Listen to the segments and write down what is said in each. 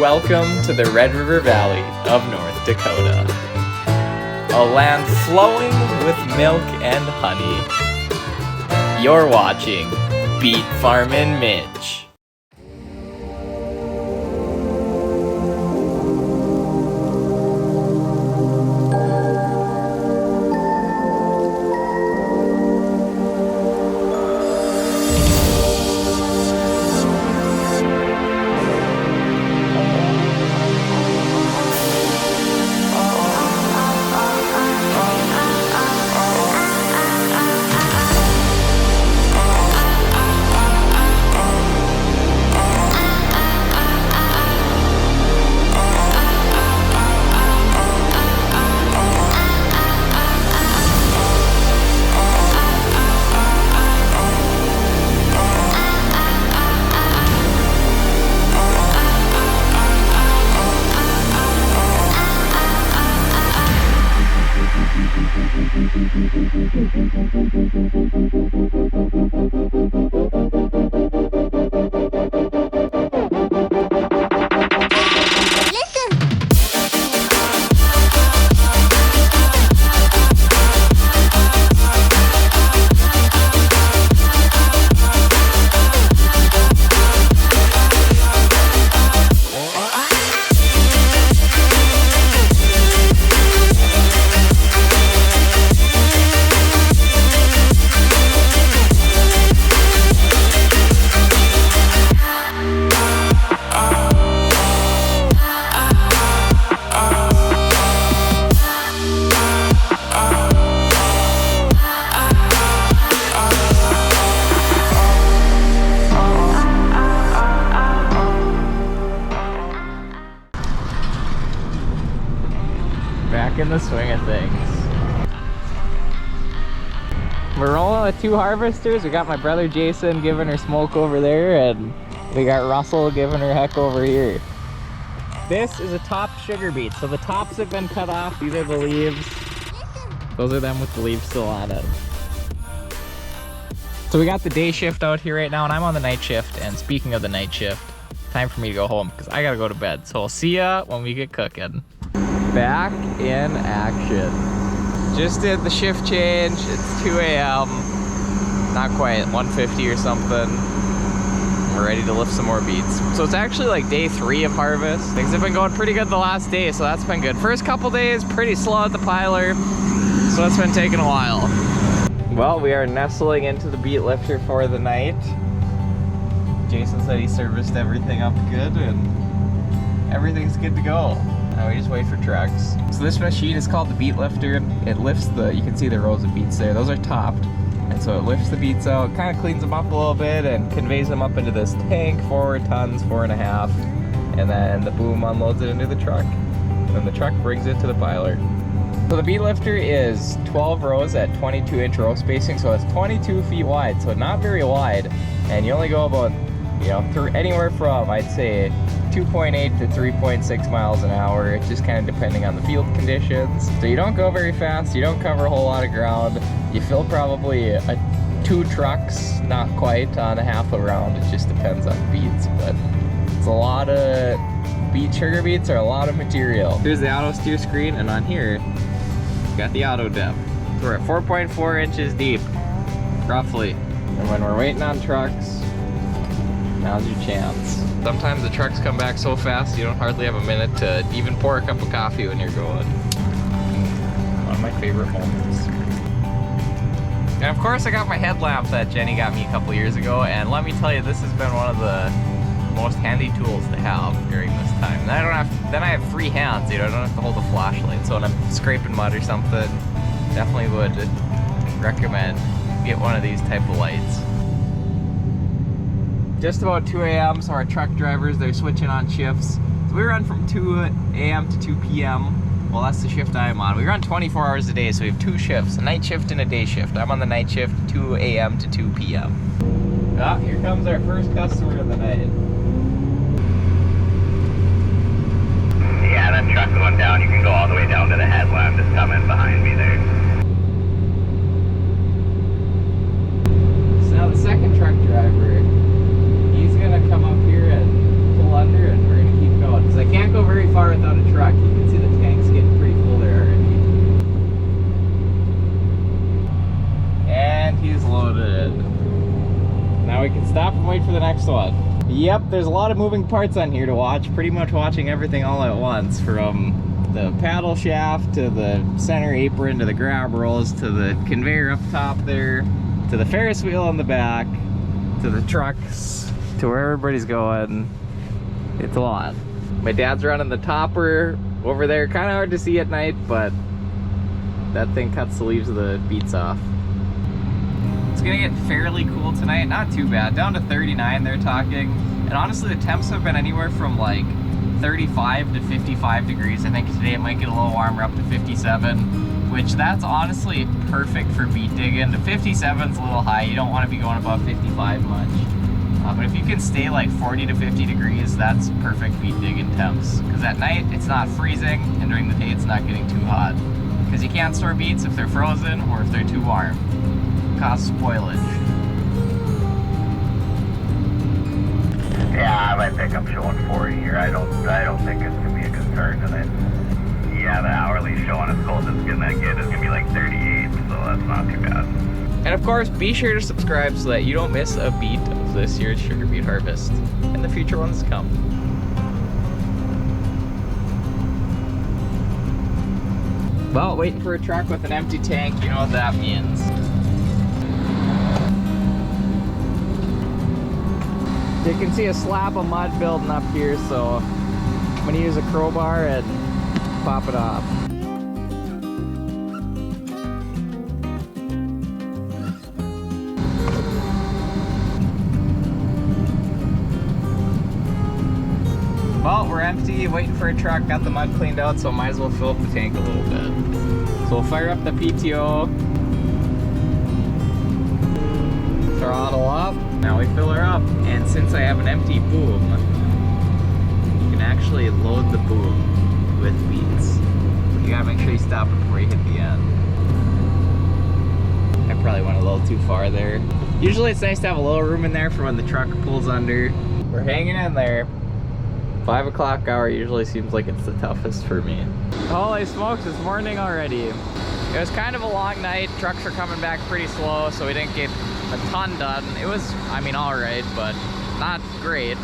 welcome to the Red River Valley of North Dakota. A land flowing with milk and honey. You're watching Beet Farmin Mitch. Back in the swing of things. We're rolling with two harvesters. We got my brother Jason giving her smoke over there, and we got Russell giving her heck over here. This is a top sugar beet, so the tops have been cut off. These are the leaves. Those are them with the leaves still on it. So we got the day shift out here right now, and I'm on the night shift. And speaking of the night shift, time for me to go home because I gotta go to bed. So I'll see ya when we get cooking. Back in action. Just did the shift change. It's 2 a.m. Not quite, 1:50 or something. We're ready to lift some more beets. So it's actually like day 3 of harvest. Things have been going pretty good the last day, so that's been good. First couple days, pretty slow at the piler, so it's been taking a while. Well, we are nestling into the beet lifter for the night. Jason said he serviced everything up good and everything's good to go. Now we just wait for trucks. So this machine is called the beet lifter. It lifts you can see the rows of beets there. Those are topped. And so it lifts the beets out, kind of cleans them up a little bit and conveys them up into this tank, 4 tons, 4.5. And then the boom unloads it into the truck. And the truck brings it to the piler. So the beet lifter is 12 rows at 22-inch row spacing. So it's 22 feet wide, so not very wide. And you only go about, through anywhere from, I'd say, 2.8 to 3.6 miles an hour, just kind of depending on the field conditions. So you don't go very fast, you don't cover a whole lot of ground. You fill probably 2 trucks, not quite, on a half a round. It just depends on the beets, but it's a lot of sugar beets are a lot of material. Here's the auto steer screen, and on here, we got the auto depth. So we're at 4.4 inches deep, roughly. And when we're waiting on trucks, now's your chance. Sometimes the trucks come back so fast you don't hardly have a minute to even pour a cup of coffee when you're going. One of my favorite moments. And of course I got my headlamp that Jenny got me a couple years ago, and let me tell you, this has been one of the most handy tools to have during this time. And then I have free hands, I don't have to hold a flashlight, so when I'm scraping mud or something, definitely would recommend get one of these type of lights. Just about 2 a.m. so our truck drivers, they're switching on shifts. So we run from 2 a.m. to 2 p.m. Well, that's the shift I'm on. We run 24 hours a day, so we have 2 shifts, a night shift and a day shift. I'm on the night shift, 2 a.m. to 2 p.m. Ah, here comes our first customer of the night. Yeah, that truck going down, you can go all the way down to the headland that's coming behind me there. So now the second truck driver, he's gonna come up here and pull under, and we're gonna keep going. Because I without a truck. You can see the tank's getting pretty full there already. And he's loaded. Now we can stop and wait for the next one. Yep, there's a lot of moving parts on here to watch. Pretty much watching everything all at once, from the paddle shaft to the center apron to the grab rolls to the conveyor up top there to the Ferris wheel on the back to the trucks to where everybody's going. It's a lot. My dad's running the topper over there. Kind of hard to see at night, but that thing cuts the leaves of the beets off. It's gonna get fairly cool tonight, not too bad, down to 39 they're talking, and honestly the temps have been anywhere from like 35 to 55 degrees. I think today it might get a little warmer, up to 57, which that's honestly perfect for beet digging. The 57 is a little high, you don't want to be going above 55 much, but if you can stay like 40 to 50 degrees, that's perfect beet digging temps, because at night it's not freezing and during the day it's not getting too hot, because you can't store beets if they're frozen or if they're too warm. Cause spoilage. Yeah, my pickup's showing 40 here. I don't think it's gonna be a concern tonight. Yeah, the hourly showing as cold as it's gonna get is gonna be like 38, so that's not too bad. And of course, be sure to subscribe so that you don't miss a beat of this year's sugar beet harvest and the future ones to come. Well, waiting for a truck with an empty tank, you know what that means. You can see a slab of mud building up here, so I'm gonna use a crowbar and pop it off. Well, we're empty, waiting for a truck, got the mud cleaned out, so might as well fill up the tank a little bit. So we'll fire up the PTO, throttle up. Now we fill her up, and since I have an empty boom, you can actually load the boom with beets. You gotta make sure you stop it before you hit the end. I probably went a little too far there. Usually it's nice to have a little room in there for when the truck pulls under. We're hanging in there. 5 o'clock hour usually seems like it's the toughest for me. Holy smokes, it's morning already. It was kind of a long night. Trucks were coming back pretty slow, so we didn't get a ton done. It was, I mean, all right, but not great.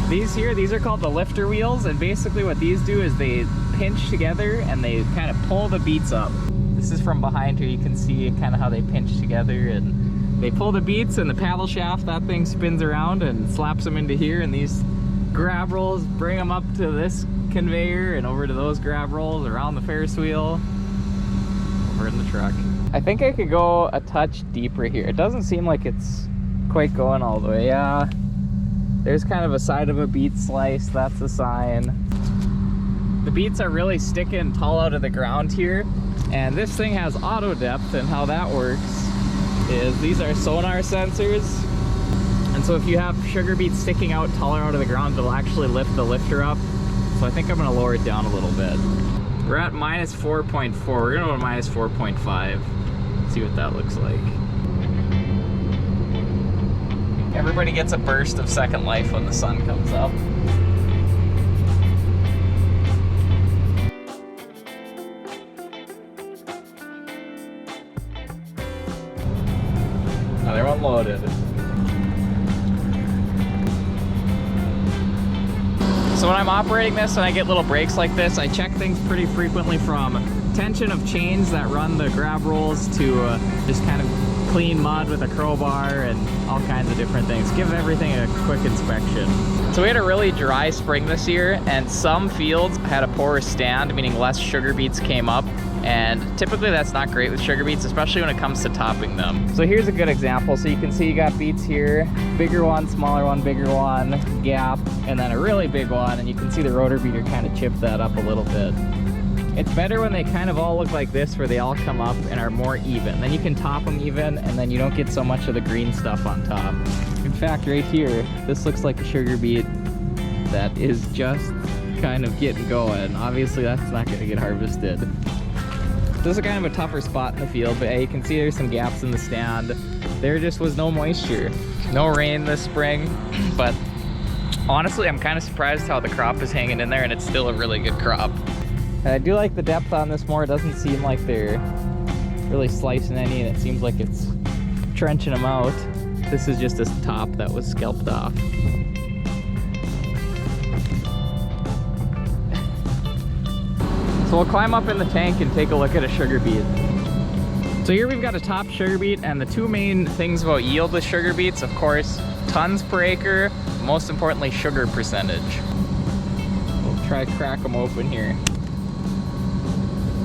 These are called the lifter wheels, and basically what these do is they pinch together and they kind of pull the beets up. This is from behind here. You can see kind of how they pinch together, and they pull the beets, and the paddle shaft, that thing spins around and slaps them into here, and these grab rolls bring them up to this conveyor and over to those grab rolls, around the Ferris wheel, over in the truck. I think I could go a touch deeper here. It doesn't seem like it's quite going all the way. Yeah, there's kind of a side of a beet slice, that's a sign. The beets are really sticking tall out of the ground here, and this thing has auto depth, and how that works is these are sonar sensors. And so if you have sugar beets sticking out taller out of the ground, it'll actually lift the lifter up. So I think I'm gonna lower it down a little bit. We're at minus 4.4, we're gonna go to minus 4.5. See what that looks like. Everybody gets a burst of second life when the sun comes up. Another one loaded. So when I'm operating this and I get little breaks like this, I check things pretty frequently, from tension of chains that run the grab rolls to just kind of clean mud with a crowbar and all kinds of different things. Give everything a quick inspection. So we had a really dry spring this year, and some fields had a poorer stand, meaning less sugar beets came up. And typically that's not great with sugar beets, especially when it comes to topping them. So here's a good example. So you can see you got beets here, bigger one, smaller one, bigger one, gap, and then a really big one. And you can see the rotor beater kind of chipped that up a little bit. It's better when they kind of all look like this, where they all come up and are more even. Then you can top them even, and then you don't get so much of the green stuff on top. In fact, right here, this looks like a sugar beet that is just kind of getting going. Obviously that's not gonna get harvested. This is kind of a tougher spot in the field, but you can see there's some gaps in the stand. There just was no moisture. No rain this spring, but Honestly, I'm kind of surprised how the crop is hanging in there and it's still a really good crop. And I do like the depth on this more. It doesn't seem like they're really slicing any, and it seems like it's trenching them out. This is just this top that was scalped off. So we'll climb up in the tank and take a look at a sugar beet. So here we've got a top sugar beet, and the two main things about yield with sugar beets, of course, tons per acre, most importantly, sugar percentage. We'll try to crack them open here.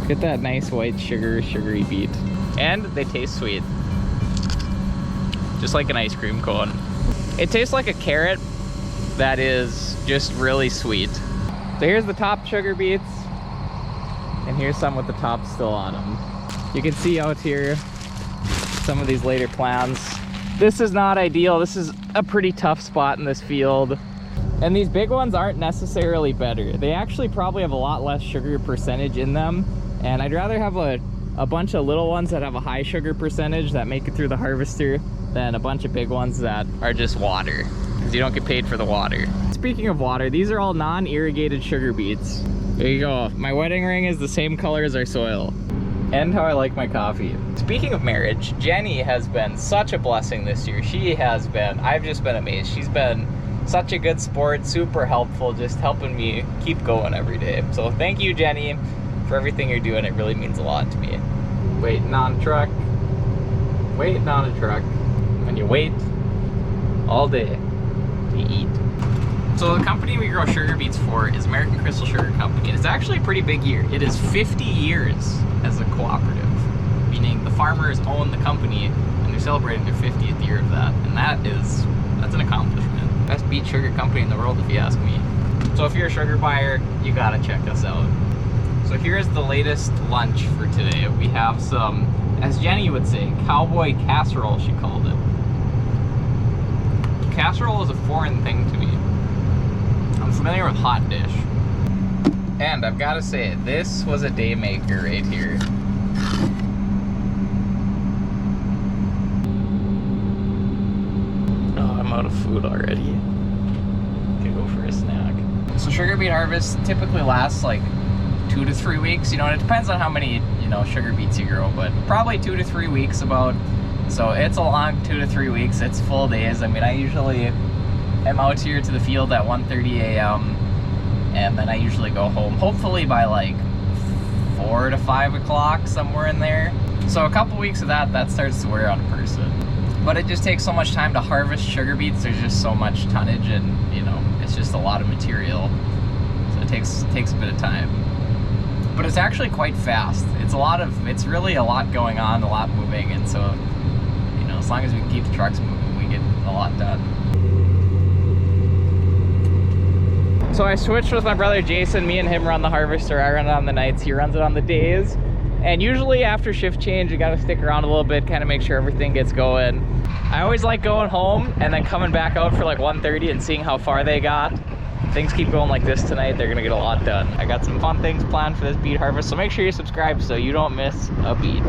Get that nice white sugary beet. And they taste sweet. Just like an ice cream cone. It tastes like a carrot that is just really sweet. So here's the top sugar beets, and here's some with the top still on them. You can see out here some of these later plants. This is not ideal. This is a pretty tough spot in this field. And these big ones aren't necessarily better. They actually probably have a lot less sugar percentage in them. And I'd rather have a bunch of little ones that have a high sugar percentage that make it through the harvester than a bunch of big ones that are just water, because you don't get paid for the water. Speaking of water, these are all non-irrigated sugar beets. There you go. My wedding ring is the same color as our soil. And how I like my coffee. Speaking of marriage, Jenny has been such a blessing this year. She has been, I've just been amazed. She's been such a good sport, super helpful, just helping me keep going every day. So thank you, Jenny, for everything you're doing. It really means a lot to me. Waiting on a truck. Waiting on a truck. And you wait all day to eat. So the company we grow sugar beets for is American Crystal Sugar Company. It's actually a pretty big year. It is 50 years as a cooperative, meaning the farmers own the company and they're celebrating their 50th year of that. And that's an accomplishment. Best beet sugar company in the world, if you ask me. So if you're a sugar buyer, you gotta check us out. So here's the latest lunch for today. We have some, as Jenny would say, cowboy casserole, she called it. Casserole is a foreign thing to me. I'm familiar with hot dish. And I've got to say, this was a day maker right here. Oh, I'm out of food already. Could go for a snack. So sugar beet harvest typically lasts like 2 to 3 weeks. You know, and it depends on how many, sugar beets you grow, but probably 2 to 3 weeks about. So it's a long 2 to 3 weeks. It's full days. I mean, I usually am out here to the field at 1:30 a.m. and then I usually go home hopefully by like 4 to 5 o'clock, somewhere in there. So a couple weeks of that starts to wear on a person. But it just takes so much time to harvest sugar beets. There's just so much tonnage, and it's just a lot of material. So it takes a bit of time. But it's actually quite fast. It's really a lot going on, a lot moving, and so as long as we can keep the trucks moving, we get a lot done. So I switched with my brother Jason. Me and him run the harvester. I run it on the nights, he runs it on the days. And usually after shift change, you gotta stick around a little bit, kind of make sure everything gets going. I always like going home and then coming back out for like 1:30 and seeing how far they got. If things keep going like this tonight, they're gonna get a lot done. I got some fun things planned for this beet harvest, so make sure you subscribe so you don't miss a beet.